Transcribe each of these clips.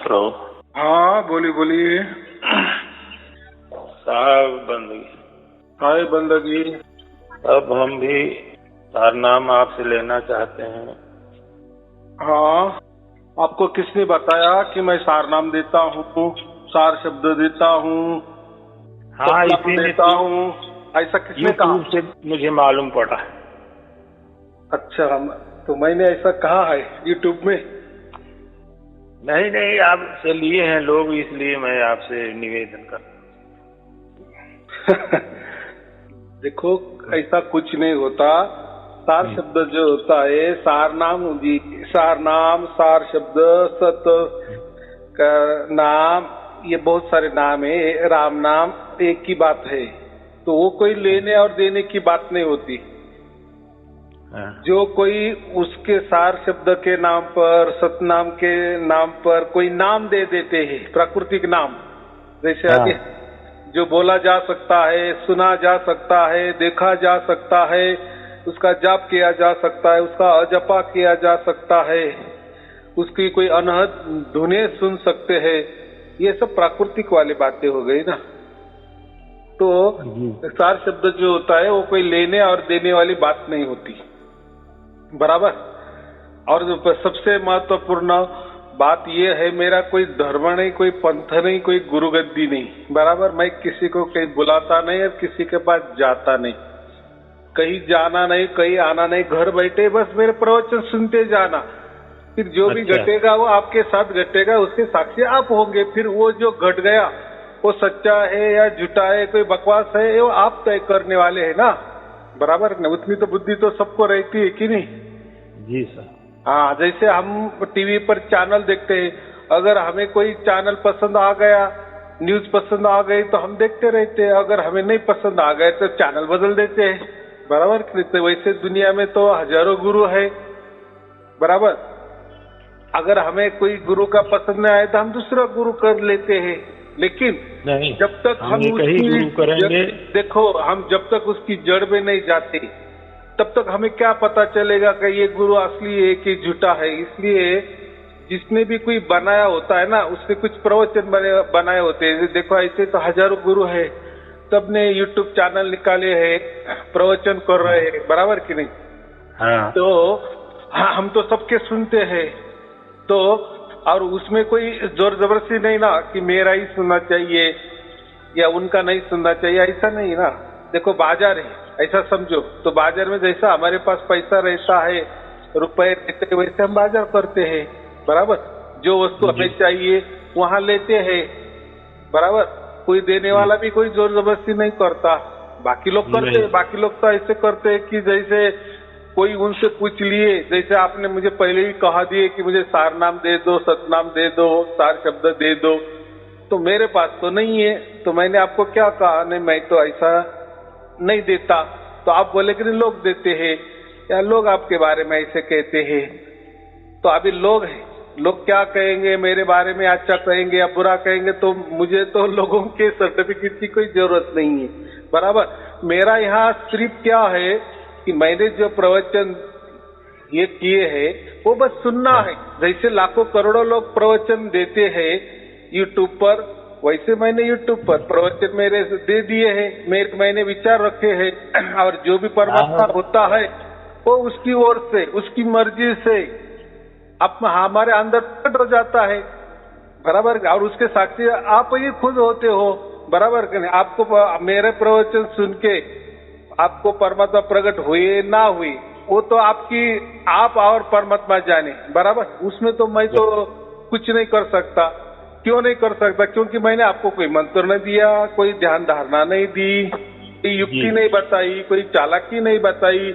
Hello. हाँ बोलिए बोलिए। साहब बंदगी। हाय बंदगी। अब हम भी सारनाम आपसे लेना चाहते हैं। हाँ, आपको किसने बताया कि मैं सारनाम देता हूँ, सार शब्द देता हूँ, हाँ, सतनाम इसीलिए देता हूँ? ऐसा किसने कहा? यूट्यूब से मुझे मालूम पड़ा। अच्छा, तो मैंने ऐसा कहा है यूट्यूब में? नहीं नहीं, आपसे लिए हैं लोग, इसलिए मैं आपसे निवेदन करता देखो, ऐसा कुछ नहीं होता। सार शब्द जो होता है, सारनाम जी, सारनाम, सार शब्द, सत का नाम, ये बहुत सारे नाम है। राम नाम एक ही बात है, तो वो कोई लेने और देने की बात नहीं होती। हाँ। जो कोई उसके सार शब्द के नाम पर, सतनाम के नाम पर कोई नाम दे देते हैं, प्राकृतिक नाम, जैसे हाँ। अभी जो बोला जा सकता है, सुना जा सकता है, देखा जा सकता है, उसका जाप किया जा सकता है, उसका अजपा किया जा सकता है, उसकी कोई अनहद धुनें सुन सकते हैं, ये सब प्राकृतिक वाली बातें हो गई ना। तो सार शब्द जो होता है वो कोई लेने और देने वाली बात नहीं होती, बराबर। और जो सबसे महत्वपूर्ण बात ये है, मेरा कोई धर्म नहीं, कोई पंथ नहीं, कोई गुरु गद्दी नहीं, बराबर। मैं किसी को कहीं बुलाता नहीं और किसी के पास जाता नहीं, कहीं जाना नहीं, कहीं आना नहीं, घर बैठे बस मेरे प्रवचन सुनते जाना। फिर जो भी घटेगा वो आपके साथ घटेगा, उसके साक्षी आप होंगे। फिर वो जो घट गया वो सच्चा है या झूठा है, कोई बकवास है, वो आप तय करने वाले हैं ना, बराबर ना। उतनी तो बुद्धि तो सबको रहती है कि नहीं? जी सर। हाँ, जैसे हम टीवी पर चैनल देखते हैं, अगर हमें कोई चैनल पसंद आ गया, न्यूज पसंद आ गई तो हम देखते रहते हैं, अगर हमें नहीं पसंद आ गए तो चैनल बदल देते हैं, बराबर। तो वैसे दुनिया में तो हजारों गुरु है, बराबर। अगर हमें कोई गुरु का पसंद नहीं आया तो हम दूसरा गुरु कर लेते हैं, लेकिन नहीं, जब तक हम उसकी देखो, हम जब तक उसकी जड़ में नहीं जाते तब तक हमें क्या पता चलेगा कि ये गुरु असली है कि झूठा है। इसलिए जिसने भी कोई बनाया होता है ना, उसने कुछ प्रवचन बनाए होते हैं। देखो, ऐसे तो हजारों गुरु है, तब ने यूट्यूब चैनल निकाले हैं, प्रवचन कर रहे हैं, बराबर कि नहीं? हाँ। तो हाँ, हम तो सबके सुनते हैं, तो और उसमें कोई जोर जबरदस्ती नहीं ना कि मेरा ही सुनना चाहिए या उनका नहीं सुनना चाहिए, ऐसा नहीं ना। देखो, बाजार है, ऐसा समझो। तो बाजार में जैसा हमारे पास पैसा रहता है, रुपए रहते हैं, वैसे हम बाजार करते हैं, बराबर। जो वस्तु हमें चाहिए वहां लेते हैं, बराबर। कोई देने वाला भी कोई जोर जबरदस्ती नहीं करता। बाकी लोग करते हैं, बाकी लोग तो ऐसे करते हैं कि जैसे कोई उनसे पूछ लिए, जैसे आपने मुझे पहले ही कहा दिए कि मुझे सारनाम दे दो, सतनाम दे दो, सार शब्द दे दो, तो मेरे पास तो नहीं है, तो मैंने आपको क्या कहा, नहीं मैं तो ऐसा नहीं देता। तो आप बोले कि लोग देते हैं, या लोग आपके बारे में ऐसे कहते हैं। तो अभी लोग हैं, लोग क्या कहेंगे मेरे बारे में, अच्छा कहेंगे या बुरा कहेंगे, तो मुझे तो लोगों के सर्टिफिकेट की कोई जरूरत नहीं है, बराबर। मेरा यहाँ सिर्फ क्या है कि मैंने जो प्रवचन ये किए हैं वो बस सुनना है। जैसे लाखों करोड़ों लोग प्रवचन देते हैं यूट्यूब पर, वैसे मैंने यूट्यूब पर प्रवचन मेरे दे दिए हैं, मैंने विचार रखे हैं। और जो भी परमात्मा होता है वो उसकी ओर से, उसकी मर्जी से अब हमारे अंदर प्रकट हो जाता है, बराबर। और उसके साक्षी आप ही खुद होते हो, बराबर। आपको मेरे प्रवचन सुन के आपको परमात्मा प्रकट हुए ना हुई, वो तो आप और परमात्मा जाने, बराबर। उसमें तो मैं तो कुछ नहीं कर सकता। क्यों नहीं कर सकता? क्योंकि मैंने आपको कोई मंत्र नहीं दिया, कोई ध्यान धारणा नहीं दी, कोई युक्ति नहीं बताई, कोई चालाकी नहीं बताई,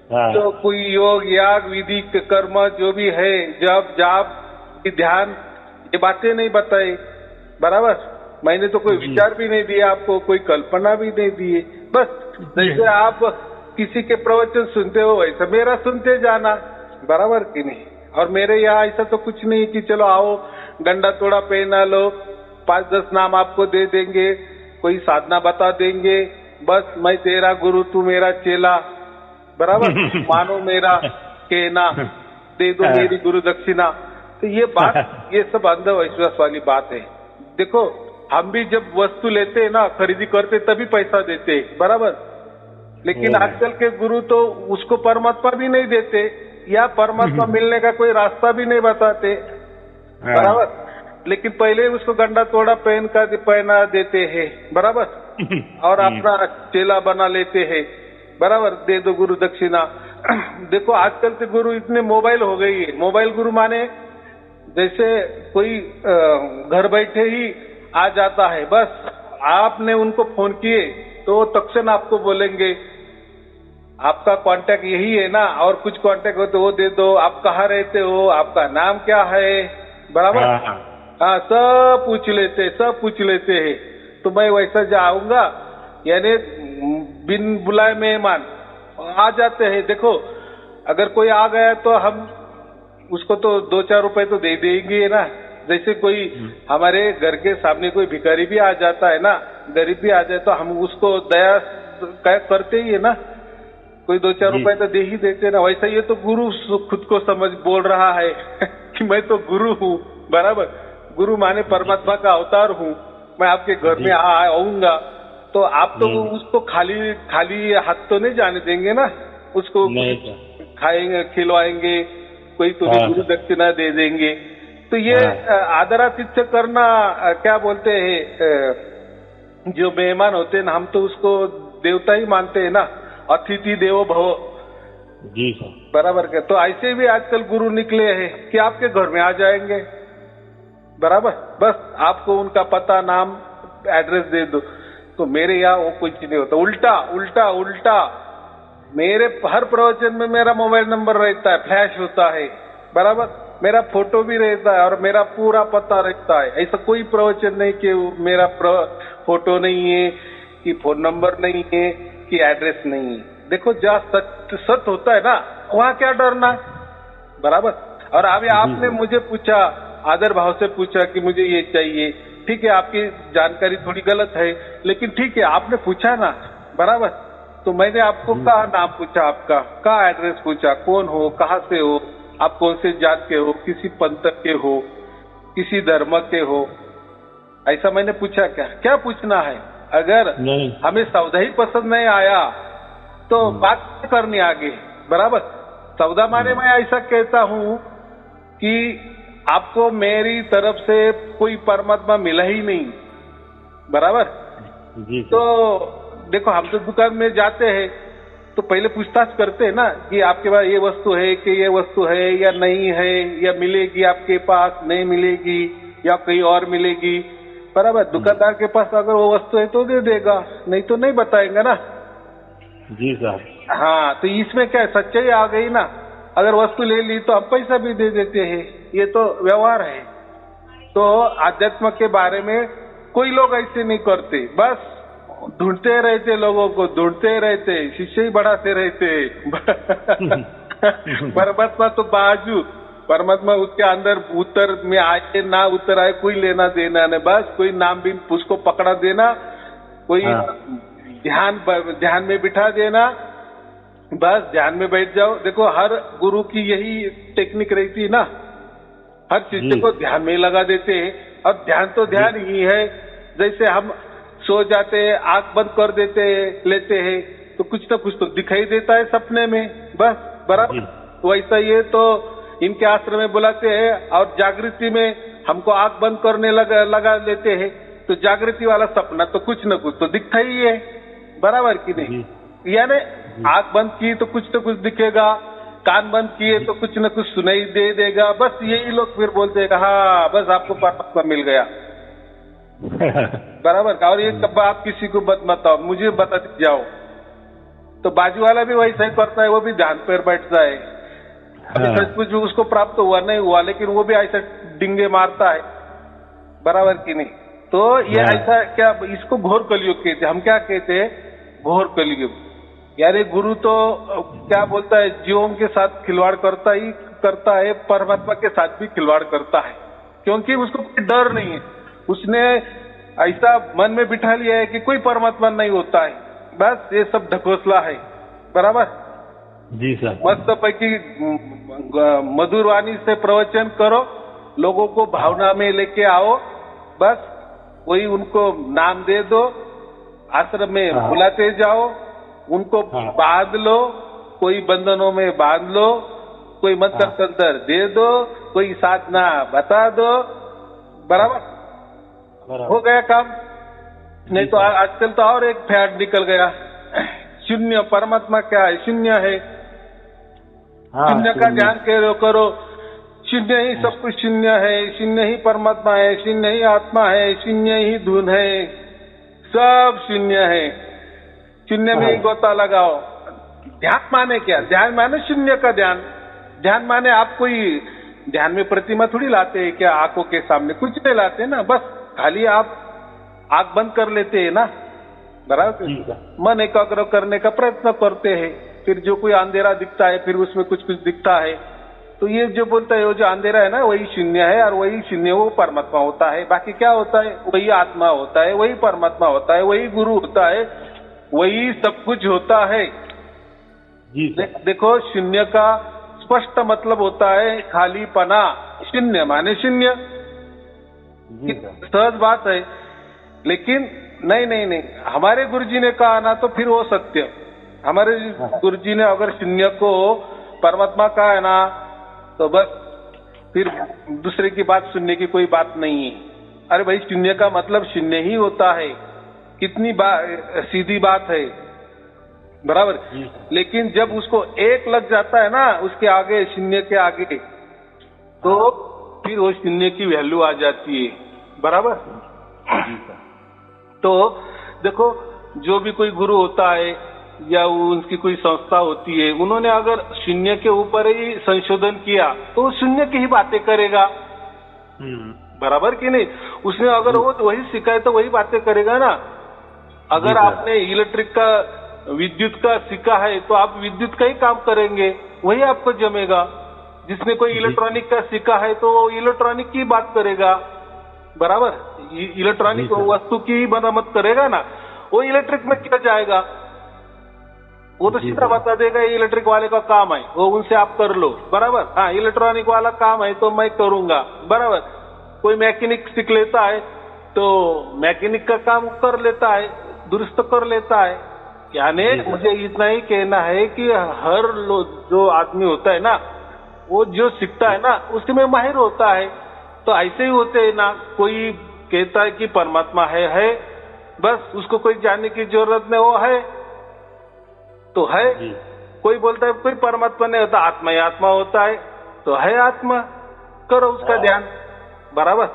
तो कोई योग याग विधि कर्म जो भी है, जप जाप ध्यान, ये बातें नहीं बताई, बराबर। मैंने तो कोई विचार भी नहीं दिया आपको, कोई कल्पना भी नहीं दी है। बस जैसे आप किसी के प्रवचन सुनते हो वैसा मेरा सुनते जाना, बराबर कि नहीं? और मेरे यहाँ ऐसा तो कुछ नहीं कि चलो आओ गंडा थोड़ा पहना लो, 5-10 नाम आपको दे देंगे, कोई साधना बता देंगे, बस मैं तेरा गुरु तू मेरा चेला, बराबर। मानो मेरा कहना, दे दो मेरी गुरु दक्षिणा, तो ये बात ये सब अंधविश्वास वाली बात है। देखो हम भी जब वस्तु लेते हैं ना, खरीदी करते तभी पैसा देते, बराबर। लेकिन आजकल के गुरु तो उसको परमात्मा भी नहीं देते, या परमात्मा मिलने का कोई रास्ता भी नहीं बताते, बराबर। लेकिन पहले उसको गंडा तोड़ा पहना देते हैं, बराबर, और अपना चेला बना लेते हैं, बराबर, दे दो गुरु दक्षिणा। देखो आजकल के गुरु इतने मोबाइल हो गई है। मोबाइल गुरु माने जैसे कोई घर बैठे ही आ जाता है, बस आपने उनको फोन किए तो तक्षण आपको बोलेंगे आपका कांटेक्ट यही है ना, और कुछ कांटेक्ट हो तो वो दे दो, आप कहाँ रहते हो, आपका नाम क्या है, बराबर। हाँ, सब पूछ लेते हैं। तो मैं वैसा जाऊंगा, यानी बिन बुलाए मेहमान आ जाते हैं। देखो अगर कोई आ गया तो हम उसको तो 2-4 रुपए तो दे देंगे ना। जैसे कोई हमारे घर के सामने कोई भिखारी भी आ जाता है ना, गरीब भी आ जाए, तो हम उसको दया करते ही है ना, कोई 2-4 रुपए तो दे ही देते ना। वैसा ये तो गुरु खुद को समझ बोल रहा है कि मैं तो गुरु हूँ, बराबर। गुरु माने परमात्मा का अवतार हूँ, मैं आपके घर में आऊंगा, तो आप तो उसको खाली हाथ तो नहीं जाने देंगे ना, उसको खाएंगे, खिलवाएंगे, कोई तुम्हें गुरु दक्षिणा दे देंगे। तो ये आदरातिथ्य करना, क्या बोलते हैं, जो मेहमान होते हैं ना, हम तो उसको देवता ही मानते हैं ना, अतिथि देवो भव जी सर, बराबर के। तो ऐसे भी आजकल गुरु निकले हैं कि आपके घर में आ जाएंगे, बराबर, बस आपको उनका पता, नाम, एड्रेस दे दो। तो मेरे यहाँ वो कुछ नहीं होता, उल्टा मेरे हर प्रवचन में मेरा मोबाइल नंबर रहता है, फ्लैश होता है, बराबर, मेरा फोटो भी रहता है और मेरा पूरा पता रहता है। ऐसा कोई प्रवचन नहीं कि मेरा फोटो नहीं है, कि फोन नंबर नहीं है, कि एड्रेस नहीं है। देखो जहाँ सत्य होता है ना, वहाँ क्या डरना है, बराबर। और अभी आपने मुझे पूछा, आदर भाव से पूछा कि मुझे ये चाहिए, ठीक है, आपकी जानकारी थोड़ी गलत है, लेकिन ठीक है, आपने पूछा ना, बराबर। तो मैंने आपको कहा नाम पूछा, आपका कहा एड्रेस पूछा, कौन हो, कहाँ से हो, आप कौन से जात के हो, किसी पंथ के हो, किसी धर्म के हो, ऐसा मैंने पूछा। क्या पूछना है? अगर हमें सौदा ही पसंद नहीं आया तो बात करनी आगे, बराबर। सौदा माने मैं ऐसा कहता हूँ कि आपको मेरी तरफ से कोई परमात्मा मिला ही नहीं, बराबर जी। तो देखो हम तो दुकान में जाते हैं तो पहले पूछताछ करते हैं ना कि आपके पास ये वस्तु है कि ये वस्तु है या नहीं है, या मिलेगी आपके पास, नहीं मिलेगी, या कहीं और मिलेगी, बराबर। दुकानदार के पास अगर वो वस्तु है तो दे देगा, नहीं तो नहीं बताएंगे ना जी सर। हाँ, तो इसमें क्या सच्चाई आ गई ना। अगर वस्तु ले ली तो हम पैसा भी दे देते हैं, ये तो व्यवहार है। तो आध्यात्म के बारे में कोई लोग ऐसे नहीं करते, बस ढूंढते रहते, लोगों को ढूंढते रहते, शिष्य ही बढ़ाते रहते। परमात्मा तो बाजू, परमात्मा उसके अंदर उतर में आए ना उतर आए कोई लेना देना नहीं, बस कोई नाम भी उसको पकड़ा देना, कोई ध्यान में बिठा देना, बस ध्यान में बैठ जाओ। देखो हर गुरु की यही टेक्निक रहती है ना, हर चीज को ध्यान में लगा देते हैं। और ध्यान तो ध्यान ही है, जैसे हम सो जाते हैं, आंख बंद कर देते हैं, लेते हैं, तो कुछ ना कुछ तो दिखाई देता है सपने में, बस, बराबर। तो वैसा ये तो इनके आश्रम में बुलाते हैं और जागृति में हमको आंख बंद करने लगा लेते हैं, तो जागृति वाला सपना तो कुछ न कुछ तो दिखता ही है, बराबर कि नहीं। यानी आंख बंद की तो कुछ न कुछ दिखेगा, कान बंद किए तो कुछ न कुछ सुनाई दे देगा, बस यही लोग फिर बोलते हैं हाँ बस आपको परमात्मा मिल गया। बराबर। और ये बात किसी को बताओ, मुझे बता जाओ, तो बाजू वाला भी वैसा ही करता है, वो भी ध्यान पर बैठता है। अभी सच कुछ उसको प्राप्त हुआ नहीं हुआ, लेकिन वो भी ऐसा डिंगे मारता है, बराबर कि नहीं। तो ये ऐसा क्या, इसको घोर कलयुग कहते, हम क्या कहते हैं, घोर कलयुग। यानी गुरु तो क्या बोलता है, जीवों के साथ खिलवाड़ करता है, परमात्मा के साथ भी खिलवाड़ करता है, क्योंकि उसको कोई डर नहीं है। उसने ऐसा मन में बिठा लिया है कि कोई परमात्मा नहीं होता है, बस ये सब ढकोसला है, बराबर जी सर। मस्त पैकी मधुर वाणी से प्रवचन करो लोगों को भावना में लेके आओ, बस कोई उनको नाम दे दो, आश्रम में हाँ। बुलाते जाओ, उनको हाँ। बांध लो, कोई बंधनों में बांध लो, कोई मंत्र हाँ। तंत्र दे दो, कोई साधना बता दो, बराबर हो बराबर। गया काम। नहीं जी तो सर। आजकल तो और एक फैड निकल गया, शून्य। परमात्मा क्या है? शून्य है। हाँ, शून्य का शून्य। ध्यान करो, शून्य ही सब कुछ शून्य है, शून्य ही परमात्मा है, शून्य ही आत्मा है, शून्य ही धुन है, सब शून्य है। शून्य में ही गोता लगाओ। ध्यान माने क्या? ध्यान माने शून्य का ध्यान। ध्यान माने आप कोई ध्यान में प्रतिमा थोड़ी लाते हैं क्या? आंखों के सामने कुछ नहीं लाते ना, बस खाली आप आंख बंद कर लेते हैं ना, बराबर। जी सर। मन एकाग्र करने का प्रयत्न करते हैं, फिर जो कोई अंधेरा दिखता है फिर उसमें कुछ कुछ दिखता है, तो ये जो बोलता है वो जो अंधेरा है ना वही शून्य है, और वही शून्य वो परमात्मा होता है। बाकी क्या होता है? वही आत्मा होता है, वही परमात्मा होता है, वही गुरु होता है, वही सब कुछ होता है। जी सर। देखो, शून्य का स्पष्ट मतलब होता है खालीपना। शून्य माने शून्य, जी सर। सहज बात है। लेकिन नहीं, हमारे गुरुजी ने कहा ना तो फिर वो सत्य। हमारे गुरुजी ने अगर शून्य को परमात्मा कहा है ना तो बस फिर दूसरे की बात सुनने की कोई बात नहीं है। अरे भाई, शून्य का मतलब शून्य ही होता है। कितनी सीधी बात है, बराबर। लेकिन जब उसको एक लग जाता है ना उसके आगे, शून्य के आगे, तो फिर वो शून्य की वैल्यू आ जाती है, बराबर। जी सर। तो देखो, जो भी कोई गुरु होता है या उनकी कोई संस्था होती है, उन्होंने अगर शून्य के ऊपर ही संशोधन किया तो शून्य की ही बातें करेगा, बराबर कि नहीं? उसने अगर वो वही सिखाए तो वही बातें करेगा ना। अगर आपने इलेक्ट्रिक का, विद्युत का सीखा है तो आप विद्युत का ही काम करेंगे, वही आपको जमेगा। जिसने कोई इलेक्ट्रॉनिक का सीखा है तो वो इलेक्ट्रॉनिक की बात करेगा, बराबर। इलेक्ट्रॉनिक वस्तु की ही मरम्मत करेगा ना, वो इलेक्ट्रिक में क्या जाएगा? वो तो सीधा बता देगा ये इलेक्ट्रिक वाले का काम है, वो उनसे आप कर लो, बराबर। हाँ, इलेक्ट्रॉनिक वाला काम है तो मैं करूंगा, बराबर। कोई मैकेनिक सीख लेता है तो मैकेनिक का काम कर लेता है, दुरुस्त कर लेता है। यानी मुझे इतना ही कहना है कि हर जो आदमी होता है ना, वो जो सीखता है ना उसमें माहिर होता है। तो ऐसे ही होते है ना, कोई कहता है कि परमात्मा है, बस उसको कोई जानने की जरूरत नहीं, वो है तो है। कोई बोलता है कोई परमात्मा नहीं होता, आत्मा ही आत्मा होता है, तो है आत्मा, करो उसका ध्यान, बराबर।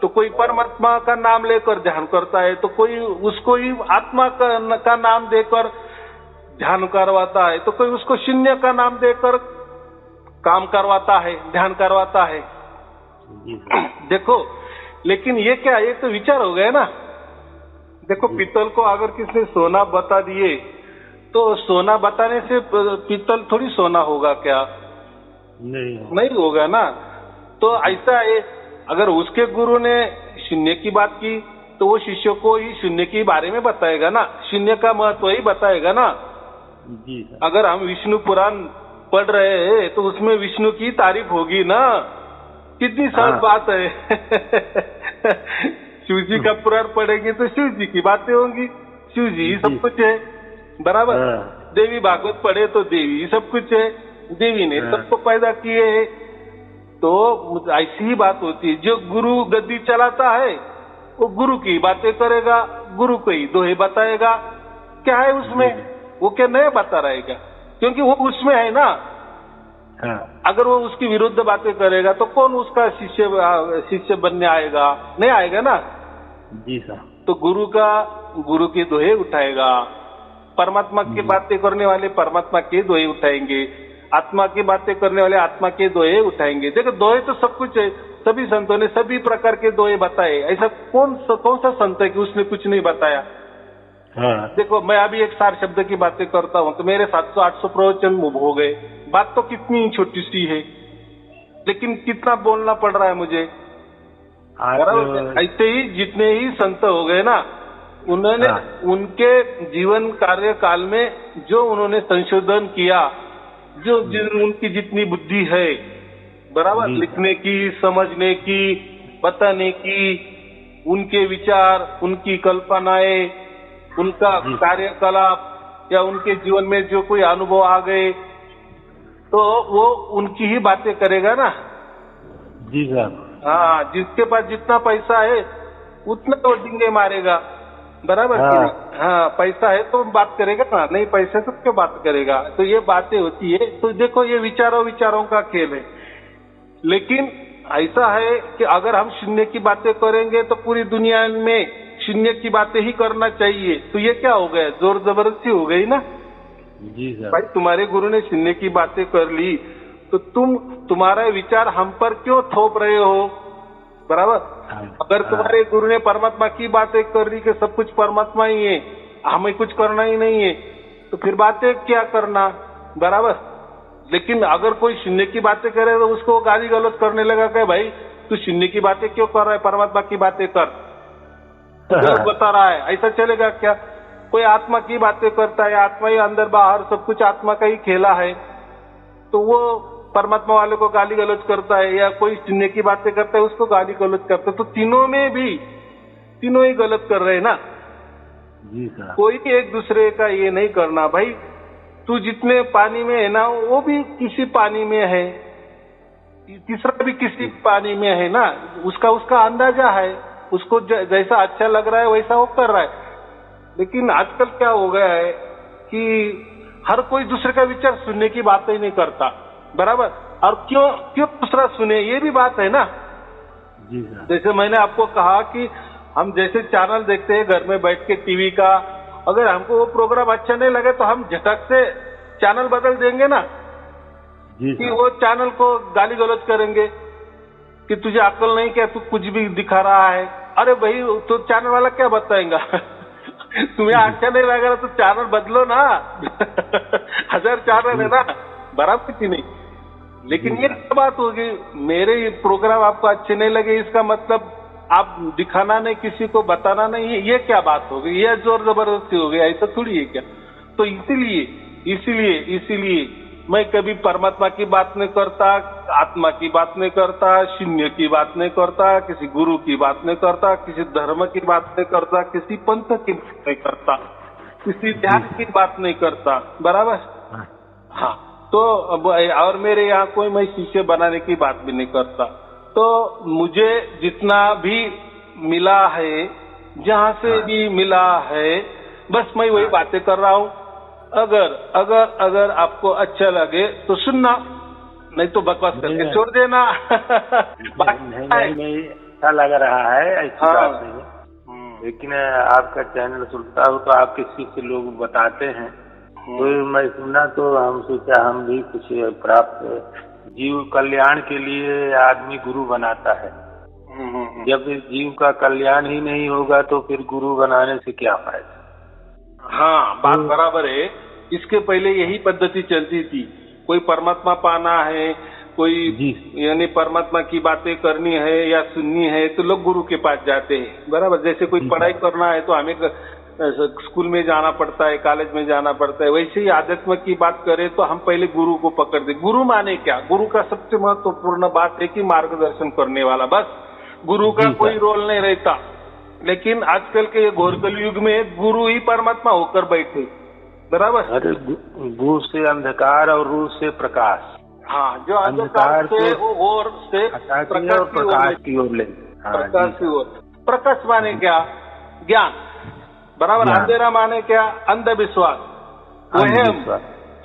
तो कोई परमात्मा का नाम लेकर ध्यान करता है, तो कोई उसको ही आत्मा का नाम देकर ध्यान करवाता है, तो कोई उसको शून्य का नाम देकर काम करवाता है, ध्यान करवाता है। देखो, लेकिन ये क्या, ये तो विचार हो गए ना। देखो, पीतल को अगर किसने सोना बता दिए तो सोना बताने से पीतल थोड़ी सोना होगा क्या? नहीं होगा ना। तो ऐसा है, अगर उसके गुरु ने शून्य की बात की तो वो शिष्य को ही शून्य के बारे में बताएगा ना, शून्य का महत्व ही बताएगा ना। अगर हम विष्णु पुराण पढ़ रहे हैं तो उसमें विष्णु की तारीफ होगी ना, कितनी सहज बात है। शिव जी का पुराण पढ़ेंगे तो शिव जी की बातें होंगी, शिव जी ही सब कुछ है, बराबर। देवी भागवत पढ़े तो देवी ही सब कुछ है, देवी ने सबको पैदा किए है। तो ऐसी ही बात होती है। जो गुरु गद्दी चलाता है वो गुरु की बातें करेगा, गुरु को ही दोहे बताएगा। क्या है उसमें? वो क्या नया बता रहेगा? क्योंकि वो उसमें है ना। अगर वो उसकी विरुद्ध बातें करेगा तो कौन उसका शिष्य बनने आएगा? नहीं आएगा ना। जी सर। तो गुरु के दोहे उठाएगा, परमात्मा की बातें करने वाले परमात्मा के दोहे उठाएंगे, आत्मा की बातें करने वाले आत्मा के दोहे उठाएंगे। देखो, दोहे तो सब कुछ है, सभी संतों ने सभी प्रकार के दोहे बताए। ऐसा कौन सा संत है कि उसने कुछ नहीं बताया? देखो, मैं अभी एक सार शब्द की बातें करता हूँ तो मेरे 700-800 प्रवचन हो गए। बात तो कितनी छोटी सी है, लेकिन कितना बोलना पड़ रहा है मुझे। ऐसे ही जितने ही संत हो गए ना, उन्होंने उनके जीवन कार्य काल में जो उन्होंने संशोधन किया, जो उनकी जितनी बुद्धि है, बराबर, जी। लिखने की, समझने की, बताने की, उनके विचार, उनकी कल्पनाएं, उनका जी। कार्यकलाप या उनके जीवन में जो कोई अनुभव आ गए तो वो उनकी ही बातें करेगा ना। जी साहब। हाँ, जिसके पास जितना पैसा है उतना तो डिंगे मारेगा, बराबर कि हाँ। नहीं? हाँ, पैसा है तो बात करेगा ना, नहीं पैसे तो क्यों बात करेगा। तो ये बातें होती है। तो देखो, ये विचारों का खेल है। लेकिन ऐसा है कि अगर हम शून्य की बातें करेंगे तो पूरी दुनिया में शून्य की बातें ही करना चाहिए। तो ये क्या हो गया, जोर जबरदस्ती हो गई ना। जी भाई, साहब। तुम्हारे गुरु ने शून्य की बातें कर ली तो तुम्हारा विचार हम पर क्यों थोप रहे हो, बराबर। हाँ। अगर तुम्हारे गुरु ने परमात्मा की बातें कर दी कि सब कुछ परमात्मा ही है, हमें कुछ करना ही नहीं है, तो फिर बातें क्या करना, बराबर। लेकिन अगर कोई शून्य की बातें करे तो उसको गाली गलौज करने लगा कि भाई तू शून्य की बातें क्यों कर रहा है, परमात्मा की बातें कर, गलत बता रहा है। ऐसा चलेगा क्या? कोई आत्मा की बातें करता है, आत्मा ही अंदर बाहर सब कुछ आत्मा का ही खेला है, तो वो परमात्मा वाले को गाली गलौज करता है, या कोई शून्य की बातें करता है उसको गाली गलौज करता है। तो तीनों में भी तीनों ही गलत कर रहे हैं ना। जी साहब। कोई एक दूसरे का ये नहीं करना। भाई, तू जितने पानी में है ना, वो भी किसी पानी में है, तीसरा भी किसी पानी में है ना। उसका अंदाजा है, उसको जैसा अच्छा लग रहा है वैसा वो कर रहा है। लेकिन आजकल क्या हो गया है कि हर कोई दूसरे का विचार सुनने की बात ही नहीं करता, बराबर। और क्यों दूसरा सुने, ये भी बात है ना। जी साहब। जैसे मैंने आपको कहा कि हम जैसे चैनल देखते हैं घर में बैठ के टीवी का, अगर हमको वो प्रोग्राम अच्छा नहीं लगे तो हम झटक से चैनल बदल देंगे ना, जी कि साहब। वो चैनल को गाली गलौज करेंगे कि तुझे अक्ल नहीं, क्या तू कुछ भी दिखा रहा है। अरे भाई, तो चैनल वाला क्या बताएगा तुम्हें अच्छा नहीं लग रहा तो चैनल बदलो ना 1000 चैनल है ना, बराबर की नहीं। लेकिन ये क्या बात होगी, मेरे प्रोग्राम आपको अच्छे नहीं लगे इसका मतलब आप दिखाना नहीं, किसी को बताना नहीं, ये क्या बात होगी, ये जोर जबरदस्ती हो गई, ऐसा थोड़ी है क्या। तो इसीलिए मैं कभी परमात्मा की बात नहीं करता, आत्मा की बात नहीं करता, शून्य की बात नहीं करता, किसी गुरु की बात नहीं करता, किसी धर्म की बात नहीं करता, किसी पंथ की बात नहीं करता, किसी ध्यान की बात नहीं करता, बराबर। हाँ, तो और मेरे यहाँ कोई मैं शिष्य बनाने की बात भी नहीं करता। तो मुझे जितना भी मिला है, जहाँ से भी मिला है, बस मैं वही बातें कर रहा हूँ। अगर आपको अच्छा लगे तो सुनना, नहीं तो बकवास करके छोड़ देना नहीं, अच्छा लग रहा है, ऐसी बात नहीं है। लेकिन आपका चैनल सुनता हूँ तो आपके शिष्य लोग बताते हैं, तो मैं सुना तो हम सोचा हम भी कुछ प्राप्त, जीव कल्याण के लिए आदमी गुरु बनाता है। जब जीव का कल्याण ही नहीं होगा तो फिर गुरु बनाने से क्या फायदा। हाँ, बात बराबर है। इसके पहले यही पद्धति चलती थी, कोई परमात्मा पाना है, कोई यानी परमात्मा की बातें करनी है या सुननी है तो लोग गुरु के पास जाते हैं, बराबर। जैसे कोई पढ़ाई करना है तो हमें स्कूल में जाना पड़ता है, कॉलेज में जाना पड़ता है, वैसे ही आध्यात्म की बात करें तो हम पहले गुरु को पकड़ दे। गुरु माने क्या, गुरु का सबसे महत्वपूर्ण बात है कि मार्गदर्शन करने वाला, बस। गुरु का कोई रोल नहीं रहता। लेकिन आजकल के घोर कलयुग में गुरु ही परमात्मा होकर बैठे, बराबर। अरे गुरु से अंधकार और रूह से प्रकाश। हाँ, जो अंधकार से और से प्रकाश की ओर ले, प्रकाश की ओर। प्रकाश माने क्या, ज्ञान, बराबर। अंधेरा माने क्या, अंधविश्वास, वहम।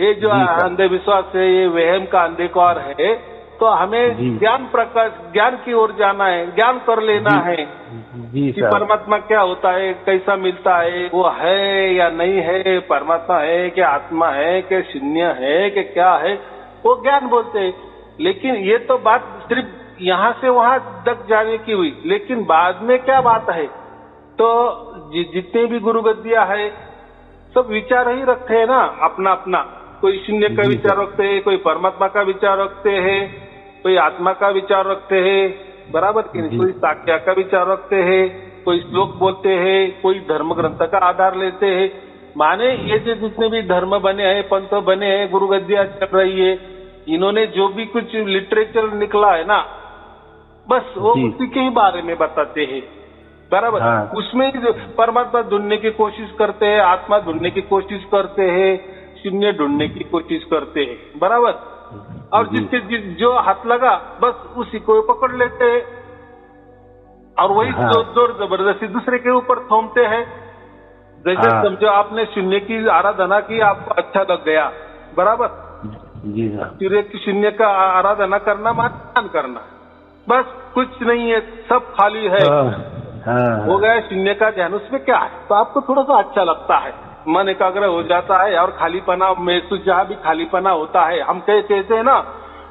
ये जो अंधविश्वास है, ये वहम का अंधकार है। तो हमें ज्ञान की ओर जाना है, ज्ञान कर लेना है कि परमात्मा क्या होता है, कैसा मिलता है, वो है या नहीं है, परमात्मा है कि आत्मा है कि शून्य है कि क्या है, वो ज्ञान बोलते हैं। लेकिन ये तो बात सिर्फ यहाँ से वहां तक जाने की हुई, लेकिन बाद में क्या बात है। तो जितने भी गुरु गद्दियां है सब विचार ही रखते हैं ना अपना अपना। कोई शून्य का विचार रखते हैं, कोई परमात्मा का विचार रखते हैं, कोई आत्मा का विचार रखते हैं, बराबर कि नहीं। कोई साक्ष्य का विचार रखते हैं, कोई श्लोक बोलते हैं, कोई धर्म ग्रंथ का आधार लेते हैं। माने ये जो जितने भी धर्म बने हैं, पंथ बने हैं, गुरु गद्दियां चल रही है, इन्होंने जो भी कुछ लिटरेचर निकला है ना, बस वो जी। उसी के ही बारे में बताते हैं, बराबर। हाँ। उसमें ही जो परमात्मा ढूंढने की कोशिश करते हैं, आत्मा ढूंढने की कोशिश करते हैं, शून्य ढूंढने की कोशिश करते हैं, बराबर। और जी। जिसके जो हाथ लगा बस उसी को पकड़ लेते हैं और वही हाँ। जोर जबरदस्ती दूसरे के ऊपर थोपते हैं। जैसे हाँ। समझो आपने शून्य की आराधना की, आपको अच्छा लग गया, बराबर। जी साहब। सूर्य की शून्य का आराधना करना मान करना, बस कुछ नहीं है, सब खाली है, हाँ। हो गया शून्य का ध्यान। उसमें क्या है, तो आपको थोड़ा सा अच्छा लगता है, मन एकाग्र हो जाता है और खालीपना महसूस, जहाँ भी खालीपना होता है, हम कहते हैं ना,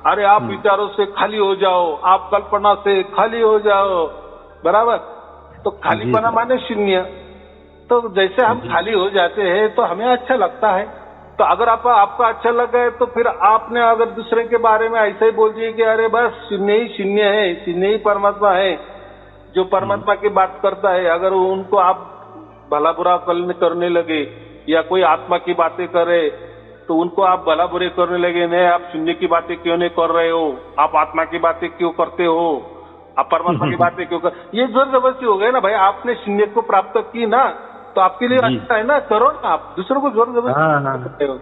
अरे आप विचारों से खाली हो जाओ, आप कल्पना से खाली हो जाओ, बराबर। तो खालीपना माने शून्य। तो जैसे हम खाली हो जाते हैं तो हमें अच्छा लगता है। तो अगर आपका अच्छा लग गया तो फिर आपने अगर दूसरे के बारे में ऐसे ही बोल दिए कि अरे बस शून्य ही शून्य है, शून्य ही परमात्मा है, जो परमात्मा की बात करता है, अगर उनको आप भला बुरा करने लगे या कोई आत्मा की बातें करे तो उनको आप भला बुरे करने लगे, नहीं आप शून्य की बातें क्यों नहीं कर रहे हो, आप आत्मा की बातें क्यों करते हो, आप परमात्मा की बातें क्यों कर, ये जोर जबरदस्ती हो गए ना भाई। आपने शून्य को प्राप्त की ना, तो आपके लिए अच्छा है ना, करो ना, आप दूसरों को जोर जबरदस्ती करते हो।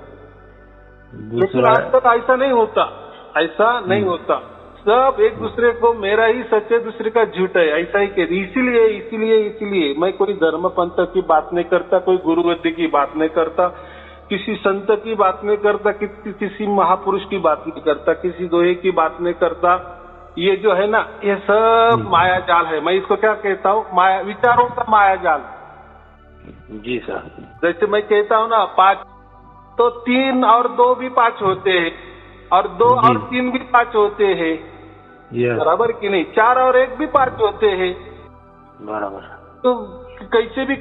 लेकिन आज तक ऐसा नहीं होता, ऐसा नहीं होता। सब एक दूसरे को मेरा ही सच है, दूसरे का झूठ है, ऐसा ही कहते। इसीलिए मैं कोई धर्म पंथ की बात नहीं करता, कोई गुरु गद्दी की बात नहीं करता, किसी संत की बात नहीं करता, किसी महापुरुष की बात नहीं करता, किसी दोहे की बात नहीं करता। ये जो है ना, ये सब माया जाल है। मैं इसको क्या कहता हूँ, माया, विचारों का माया जाल। जी सर। जैसे मैं कहता हूँ ना 5, तो 3 और 2 भी 5 होते हैं, और 2 और 3 भी 5 होते हैं, बराबर कि नहीं। 4 और 1 भी 5 होते हैं, बराबर। तो कैसे भी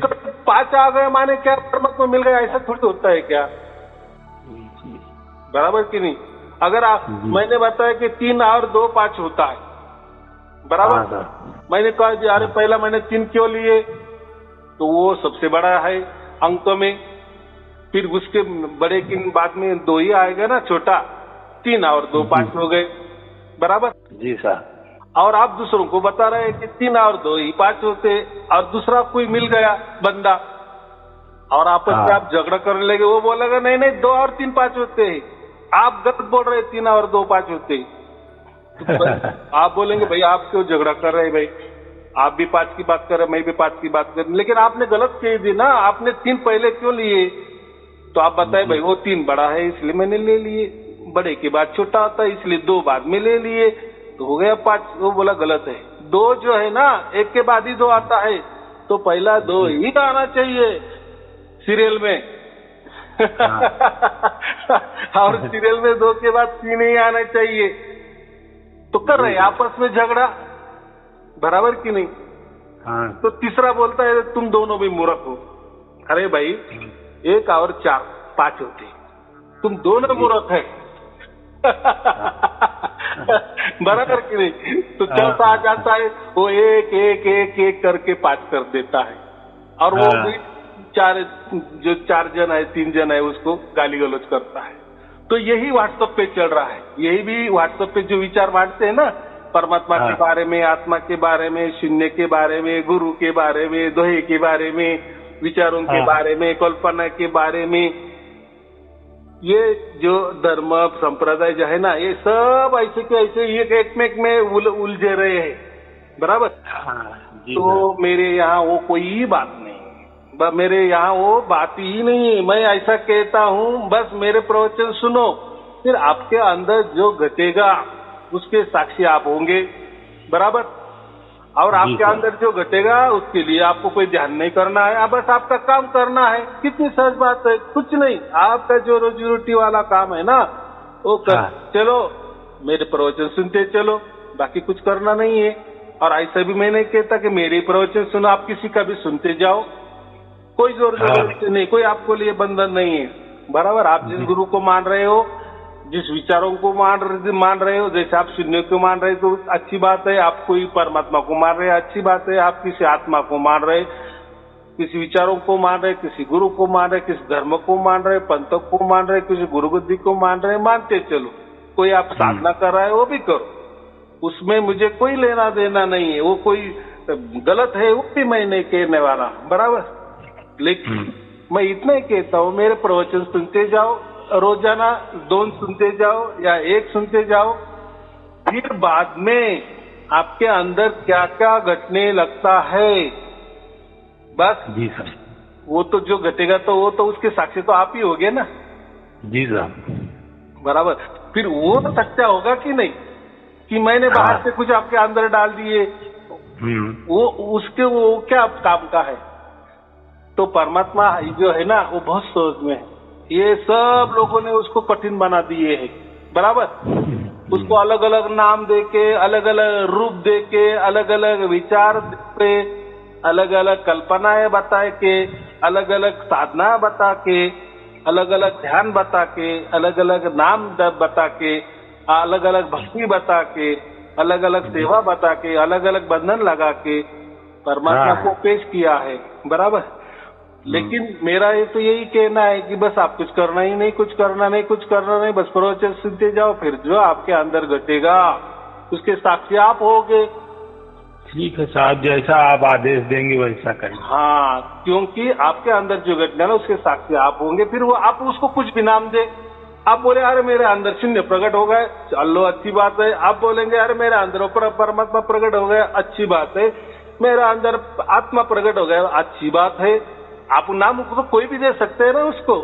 5 आ गए माने क्या परमात्मा मिल गया, ऐसा थोड़ी होता है क्या, बराबर कि नहीं। अगर मैंने बताया कि 3 और 2 5 होता है, बराबर। मैंने कहा अरे पहला मैंने 3 क्यों लिए, तो वो सबसे बड़ा है अंक में, फिर उसके बड़े के बाद में 2 ही आएगा ना, छोटा। 3 और 2 5 हो गए, बराबर। जी सर। और आप दूसरों को बता रहे हैं कि 3 और 2 ही 5 होते, और दूसरा कोई मिल गया बंदा और आपस में आप झगड़ा करने लगे, वो बोलेगा नहीं 2 और 3 5 होते हैं, आप गलत बोल रहे हैं, 3 और 2 5 होते हैं। तो आप बोलेंगे भाई आप क्यों झगड़ा कर रहे हैं, भाई आप भी 5 की बात कर रहे, मैं भी 5 की बात कर रही, लेकिन आपने गलत कह दी ना, आपने 3 पहले क्यों लिए। तो आप बताए भाई वो 3 बड़ा है इसलिए मैंने ले लिए, बड़े के बाद छोटा आता है इसलिए 2 बाद में ले लिए, तो हो गया 5। वो बोला गलत है, 2 जो है ना, 1 के बाद ही 2 आता है, तो पहला 2 ही आना चाहिए सीरियल में। और सीरियल में 2 के बाद 3 ही आना चाहिए। तो कर रहे आपस में झगड़ा, बराबर कि नहीं। तो तीसरा बोलता है तुम दोनों भी मूर्ख हो। अरे भाई 1 और 4 5 होते, तुम दोनों मूर्ख है। बराबर कि नहीं। तो चौथा आ जाता है, वो 1 करके 5 कर देता है, और वो भी 4 जन है 3 जन है उसको गाली गलौज करता है। तो यही व्हाट्सएप पे चल रहा है, यही भी व्हाट्सएप पे जो विचार बांटते हैं ना, परमात्मा के बारे में, आत्मा के बारे में, शून्य के बारे में, गुरु के बारे में, दोहे के बारे में, विचारों के बारे में, कल्पना के बारे में, ये जो धर्म संप्रदाय जो है ना, ये सब ऐसे के ऐसे एक में उलझे रहे हैं, बराबर। तो मेरे यहाँ वो कोई बात नहीं, मेरे यहाँ वो बात ही नहीं है। मैं ऐसा कहता हूँ, बस मेरे प्रवचन सुनो, फिर आपके अंदर जो घटेगा उसके साक्षी आप होंगे, बराबर। और आपके अंदर जो घटेगा उसके लिए आपको कोई ध्यान नहीं करना है, बस आपका काम करना है। कितनी सहज बात है, कुछ नहीं। आपका जो रोजी रोटी वाला काम है ना, वो कर चलो, मेरे प्रवचन सुनते चलो, बाकी कुछ करना नहीं है। और ऐसा भी मैं नहीं कहता कि मेरे प्रवचन सुनो, आप किसी का भी सुनते जाओ, कोई जोर जबरदस्ती नहीं, कोई आपको लिए बंधन नहीं है, बराबर। आप जिस गुरु को मान रहे हो, जिस विचारों को मान रहे हो, जैसे आप शून्य को मान रहे हो तो अच्छी बात है, आप कोई परमात्मा को मान रहे हैं अच्छी बात है, आप किसी आत्मा को मान रहे, किसी विचारों को मान रहे, किसी गुरु को मान रहे, किसी धर्म को मान रहे, पंथ को मान रहे, किसी गुरु बुद्धि को मान रहे, मानते चलो, कोई आप साधना कर रहा है वो भी करो, उसमें मुझे कोई लेना देना नहीं है, वो कोई गलत है वो भी मैं नहीं कहने वाला, बराबर। लेकिन मैं इतना ही कहता हूँ, मेरे प्रवचन सुनते जाओ, रोजाना 2 सुनते जाओ या 1 सुनते जाओ, फिर बाद में आपके अंदर क्या क्या घटने लगता है, बस जी सर। वो तो जो घटेगा तो वो तो उसके साक्षी तो आप ही होगे ना, जी सर। बराबर। फिर वो सच्चा होगा कि नहीं, कि मैंने बाहर से कुछ आपके अंदर डाल दिए, वो उसके वो क्या काम का है। तो परमात्मा जो है ना वो बहुत सहज में है, ये सब लोगों ने उसको कठिन बना दिए है, बराबर। उसको अलग अलग नाम देके, अलग अलग रूप देके, अलग अलग विचार दे, अलग अलग कल्पनाएं बता के, अलग अलग साधना बता के, अलग अलग ध्यान बता के, अलग अलग नाम बता के, अलग अलग भक्ति बता के, अलग अलग सेवा बता के, अलग अलग बंधन लगा के परमात्मा को पेश किया है, बराबर। लेकिन मेरा ये तो यही कहना है कि बस आप कुछ करना ही नहीं, कुछ करना नहीं, कुछ करना नहीं, बस प्रवचन सुनते जाओ, फिर जो आपके अंदर घटेगा उसके साक्षी आप होगे। ठीक है साहब, जैसा आप आदेश देंगे वैसा करेंगे। हाँ, क्योंकि आपके अंदर जो घटना है उसके साक्षी आप होंगे। फिर वो आप उसको कुछ भी नाम दे, आप बोले अरे मेरे अंदर शून्य प्रकट हो गए, चलो अच्छी बात है। आप बोलेंगे अरे मेरे अंदर परमात्मा प्रकट हो गया, अच्छी बात है। मेरा अंदर आत्मा प्रकट हो गया, अच्छी बात है। आप नाम तो कोई भी दे सकते हैं ना उसको।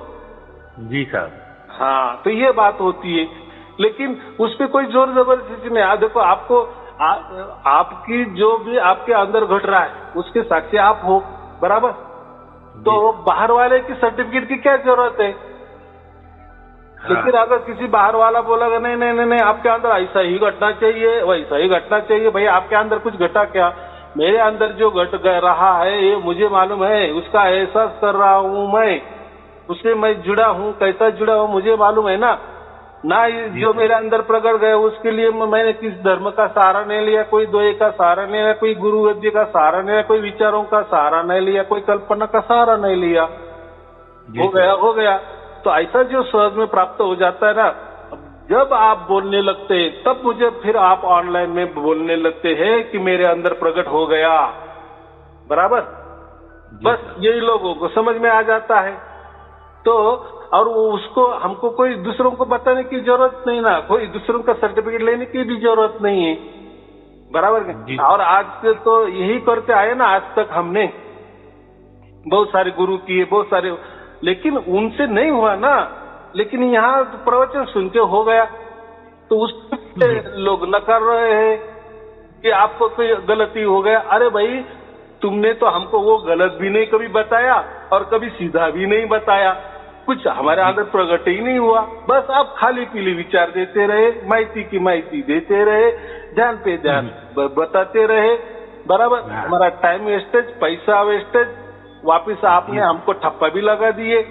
जी साहब। हाँ, तो ये बात होती है, लेकिन उस पर कोई जोर जबरदस्ती नहीं। आप देखो, आपको आपकी जो भी आपके अंदर घट रहा है उसके साक्षी आप हो, बराबर। तो बाहर वाले की सर्टिफिकेट की क्या जरूरत है। लेकिन अगर किसी बाहर वाला बोला नहीं नहीं नहीं नहीं आपके अंदर ऐसा ही घटना चाहिए, वैसा ही घटना चाहिए, भाई आपके अंदर कुछ घटा क्या, मेरे अंदर जो घट रहा है ये मुझे मालूम है, उसका एहसास कर रहा हूँ मैं, उससे मैं जुड़ा हूँ, कैसा जुड़ा हूँ मुझे मालूम है ना। जो मेरे अंदर प्रकट गया उसके लिए मैंने किस धर्म का सहारा नहीं लिया, कोई द्वय का सहारा नहीं लिया, कोई गुरु विद्या का सहारा नहीं लिया, कोई विचारों का सहारा नहीं लिया, कोई कल्पना का सहारा नहीं लिया, हो गया। तो ऐसा जो सहज में प्राप्त हो जाता है ना, जब आप बोलने लगते हैं तब मुझे फिर आप ऑनलाइन में बोलने लगते हैं कि मेरे अंदर प्रकट हो गया, बराबर। बस यही लोगों को समझ में आ जाता है। तो और उसको हमको कोई दूसरों को बताने की जरूरत नहीं ना, कोई दूसरों का सर्टिफिकेट लेने की भी जरूरत नहीं है, बराबर। और आज से तो यही करते आए ना, आज तक हमने बहुत सारे गुरु किए, बहुत सारे, लेकिन उनसे नहीं हुआ ना। लेकिन यहाँ प्रवचन सुन के हो गया, तो उससे लोग न कर रहे हैं कि आपको कोई गलती हो गया। अरे भाई, तुमने तो हमको वो गलत भी नहीं कभी बताया और कभी सीधा भी नहीं बताया, कुछ हमारे अंदर प्रकट ही नहीं हुआ। बस आप खाली पीली विचार देते रहे, माहिती की माहिती देते रहे, ध्यान पे ध्यान बताते रहे, बराबर। हमारा टाइम वेस्टेज, पैसा वेस्टेज, वापिस आपने हमको ठप्पा भी लगा दिए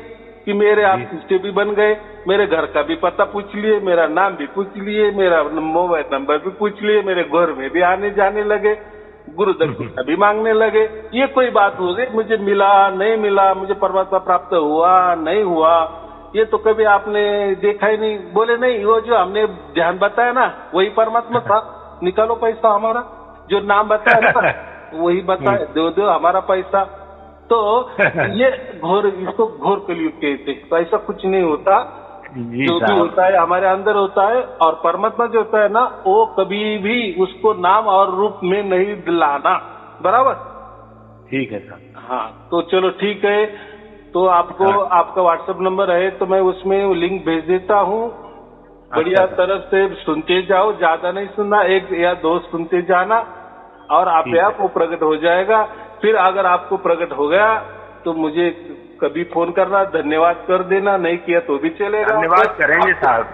कि मेरे आप शिष्य भी बन गए, मेरे घर का भी पता पूछ लिए, मेरा नाम भी पूछ लिए, मेरा मोबाइल नंबर भी पूछ लिए, मेरे घर में भी आने जाने लगे, गुरु दक्षिणा भी मांगने लगे। ये कोई बात हो गई, मुझे मिला नहीं मिला, मुझे परमात्मा प्राप्त हुआ नहीं हुआ, ये तो कभी आपने देखा ही नहीं। बोले नहीं, वो जो हमने ध्यान बताया ना वही परमात्मा था, निकालो पैसा हमारा, जो नाम बताया ना वही बताया, दो हमारा पैसा। तो ये घोर, इसको घोर कलयुग कहते। तो ऐसा कुछ नहीं होता, जो भी होता है हमारे अंदर होता है। और परमात्मा जो होता है ना, वो कभी भी उसको नाम और रूप में नहीं दिलाना, बराबर। ठीक है सर। हाँ, तो चलो ठीक है। तो आपको आपका व्हाट्सएप नंबर है तो मैं उसमें लिंक भेज देता हूँ। बढ़िया तरफ से सुनते जाओ, ज्यादा नहीं सुनना, 1 या 2 सुनते जाना और आप वो प्रकट हो जाएगा। फिर अगर आपको प्रकट हो गया तो मुझे कभी फोन करना, धन्यवाद कर देना, नहीं किया तो भी चलेगा। धन्यवाद करेंगे साहब।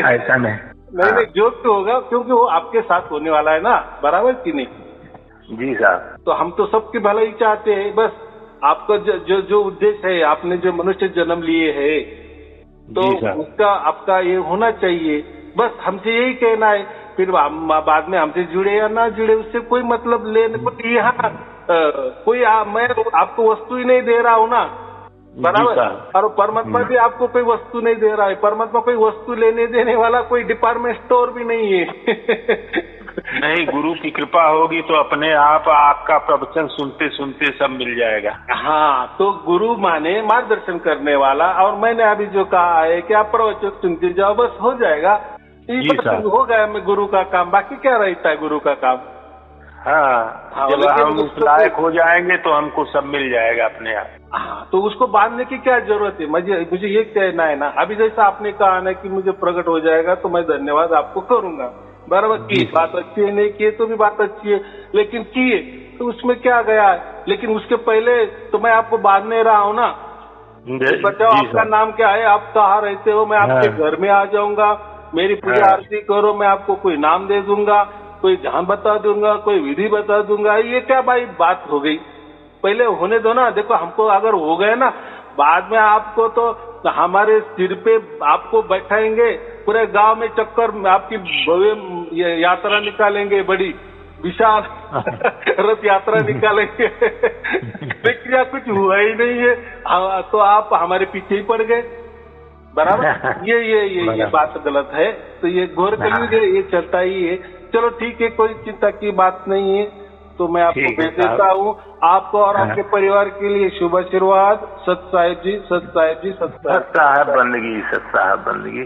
ऐसा नहीं, जो तो होगा, क्योंकि वो आपके साथ होने वाला है ना, बराबर कि नहीं। जी साहब। तो हम तो सबकी भलाई चाहते हैं। बस आपका जो उद्देश्य है, आपने जो मनुष्य जन्म लिए है तो उसका आपका ये होना चाहिए। बस हमसे यही कहना है। फिर बाद में हमसे जुड़े या ना जुड़े उससे कोई मतलब लेने को। यहाँ कोई मैं आपको वस्तु ही नहीं दे रहा हूँ ना, बराबर। साहब। और परमात्मा भी आपको कोई वस्तु नहीं दे रहा है, परमात्मा कोई वस्तु लेने देने वाला कोई डिपार्टमेंट स्टोर भी नहीं है। नहीं, गुरु की कृपा होगी तो अपने आप आपका प्रवचन सुनते सुनते सब मिल जाएगा। हाँ, तो गुरु माने मार्गदर्शन करने वाला, और मैंने अभी जो कहा है कि आप प्रवचन सुनते जाओ, बस हो जाएगा। जी साहब। हो गया मैं गुरु का काम, बाकी क्या रहता है गुरु का काम। हाँ, जब हम उस लायक हो जाएंगे तो हमको सब मिल जाएगा अपने आप। हाँ, तो उसको बांधने की क्या जरूरत है। मुझे ये कहना है ना, अभी जैसा आपने कहा ना कि मुझे प्रकट हो जाएगा तो मैं धन्यवाद आपको करूंगा, बराबर की बात अच्छी है, नहीं किए तो भी बात अच्छी है, लेकिन किए तो उसमें क्या गया है। लेकिन उसके पहले तो मैं आपको बांधने रहा हूँ ना, बताओ आपका नाम क्या है, आप कहाँ रहते हो, मैं आपके घर में आ जाऊंगा, मेरी पूजा आरती करो, मैं आपको कोई नाम दे दूंगा, कोई जहां बता दूंगा, कोई विधि बता दूंगा। ये क्या भाई बात हो गई, पहले होने दो ना। देखो हमको अगर हो गए ना, बाद में आपको तो हमारे सिर पे आपको बैठाएंगे, पूरे गांव में चक्कर, आपकी भव्य यात्रा निकालेंगे, बड़ी विशाल रथ यात्रा निकालेंगे। लेकिन कुछ हुआ ही नहीं है, तो आप हमारे पीछे ही पड़ गए, बराबर। ये बात गलत है। तो ये घोर कलयुग है, ये चलता ही है। चलो ठीक है, कोई चिंता की बात नहीं है। तो मैं आपको भेज देता हूँ, आपको और आपके परिवार के लिए शुभ आशीर्वाद। सत साहेब जी, सत साहेब जी, सत साहेब। सत साहेब बंदगी, सत साहेब बंदगी।